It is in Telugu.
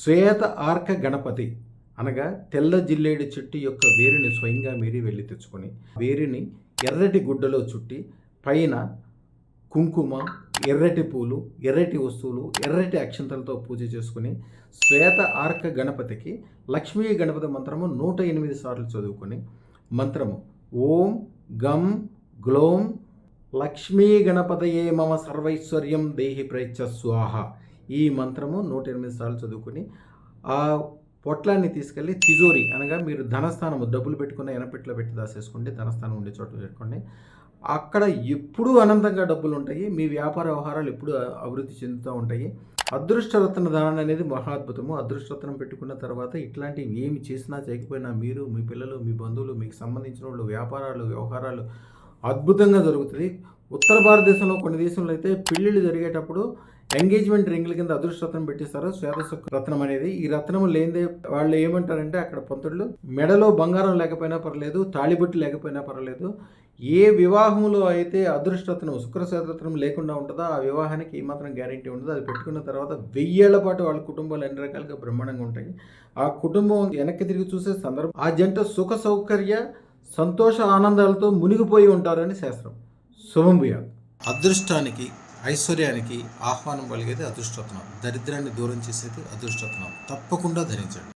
శ్వేత ఆర్క గణపతి అనగా తెల్ల జిల్లేడు చెట్టు యొక్క వేరుని స్వయంగా మీరే వెళ్ళి తెచ్చుకొని వేరుని ఎర్రటి గుడ్డలో చుట్టి పైన కుంకుమ, ఎర్రటి పూలు, ఎర్రటి వస్తువులు, ఎర్రటి అక్షంతలతో పూజ చేసుకుని శ్వేత ఆర్క గణపతికి లక్ష్మీ గణపతి మంత్రము 108 సార్లు చదువుకొని మంత్రము ఓం గం గ్లోం లక్ష్మీ గణపతయే మమ సర్వైశ్వర్యం దేహి ప్రైచ్చ స్వాహ ఈ మంత్రము 108 సార్లు చదువుకొని ఆ పొట్లాన్ని తీసుకెళ్ళి తిజోరి అనగా మీరు ధనస్థానము డబ్బులు పెట్టుకున్న ఎనపెట్లో పెట్టి దాసేసుకోండి. ధనస్థానం ఉండే చోట పెట్టుకోండి. అక్కడ ఎప్పుడూ అనంతంగా డబ్బులు ఉంటాయి. మీ వ్యాపార వ్యవహారాలు ఎప్పుడూ అభివృద్ధి చెందుతూ ఉంటాయి. అదృష్టరత్న దానం అనేది మహాద్భుతము. అదృష్టరత్నం పెట్టుకున్న తర్వాత ఇట్లాంటివి ఏమి చేసినా చేయకపోయినా మీరు, మీ పిల్లలు, మీ బంధువులు, మీకు సంబంధించిన వాళ్ళు వ్యాపారాలు, వ్యవహారాలు అద్భుతంగా జరుగుతుంది. ఉత్తర భారతదేశంలో కొన్ని దేశంలో అయితే పెళ్ళిళ్ళు జరిగేటప్పుడు ఎంగేజ్మెంట్ రింగ్ల కింద అదృష్టరత్నం పెట్టిస్తారు. శ్వేత రత్నం అనేది ఈ రత్నం లేనిదే వాళ్ళు ఏమంటారంటే అక్కడ పంతుళ్ళు మెడలో బంగారం లేకపోయినా పర్లేదు, తాళిబొట్టు లేకపోయినా పర్లేదు, ఏ వివాహంలో అయితే అదృష్టరత్నం శుక్రశ్వేతరత్నం లేకుండా ఉంటుందో ఆ వివాహానికి ఏమాత్రం గ్యారంటీ ఉండదు. అది పెట్టుకున్న తర్వాత 1000 ఏళ్ల పాటు వాళ్ళ కుటుంబాలు అన్ని రకాలుగా బ్రహ్మాండంగా ఉంటాయి. ఆ కుటుంబం వెనక్కి తిరిగి చూసే సందర్భం ఆ జంట సుఖ సౌకర్య సంతోష ఆనందాలతో మునిగిపోయి ఉంటారని శాస్త్రం. శుభం భూయాత్. అదృష్టానికి ఐశ్వర్యానికి ఆహ్వానం పలిగేది అదృష్టరత్నం. దరిద్రాన్ని దూరం చేసేది అదృష్టరత్నం. తప్పకుండా ధరించండి.